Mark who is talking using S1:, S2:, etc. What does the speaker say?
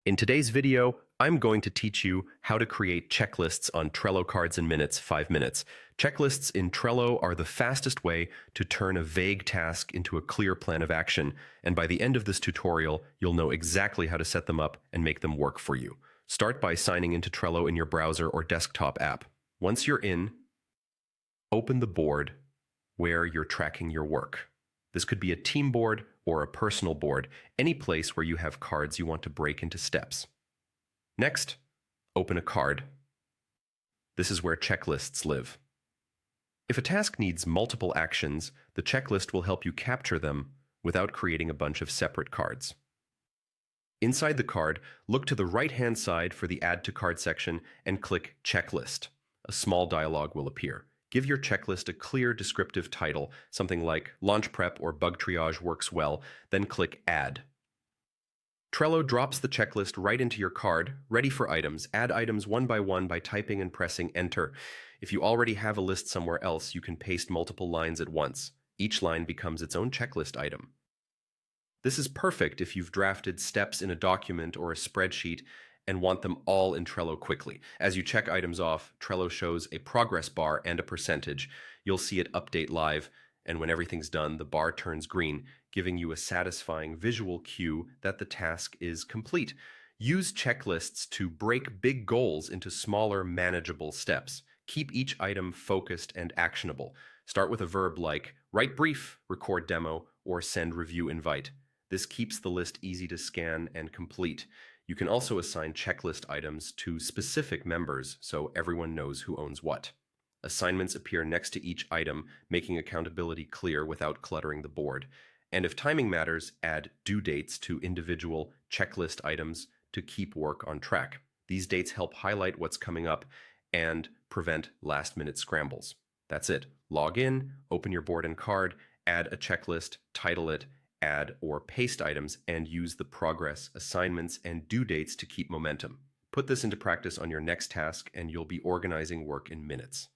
S1: In today's video, I'm going to teach you how to create checklists on Trello cards in minutes, 5 minutes. Checklists in Trello are the fastest way to turn a vague task into a clear plan of action, and by the end of this tutorial, you'll know exactly how to set them up and make them work for you. Start by signing into Trello in your browser or desktop app. Once you're in, open the board where you're tracking your work. This could be a team board or a personal board, any place where you have cards you want to break into steps. Next, open a card. This is where checklists live. If a task needs multiple actions, the checklist will help you capture them without creating a bunch of separate cards. Inside the card, look to the right-hand side for the Add to Card section and click Checklist. A small dialog will appear. Give your checklist a clear descriptive title, something like Launch Prep or Bug Triage works well, then click Add. Trello drops the checklist right into your card, ready for items. Add items one by typing and pressing Enter. If you already have a list somewhere else, you can paste multiple lines at once. Each line becomes its own checklist item. This is perfect if you've drafted steps in a document or a spreadsheet and want them all in Trello quickly. As you check items off, Trello shows a progress bar and a percentage. You'll see it update live, and when everything's done, the bar turns green, giving you a satisfying visual cue that the task is complete. Use checklists to break big goals into smaller, manageable steps. Keep each item focused and actionable. Start with a verb like write brief, record demo, or send review invite. This keeps the list easy to scan and complete. You can also assign checklist items to specific members so everyone knows who owns what. Assignments appear next to each item, making accountability clear without cluttering the board. And if timing matters, add due dates to individual checklist items to keep work on track. These dates help highlight what's coming up and prevent last-minute scrambles. That's it. Log in, open your board and card, add a checklist, title it, add or paste items, and use the progress, assignments, and due dates to keep momentum. Put this into practice on your next task, and you'll be organizing work in minutes.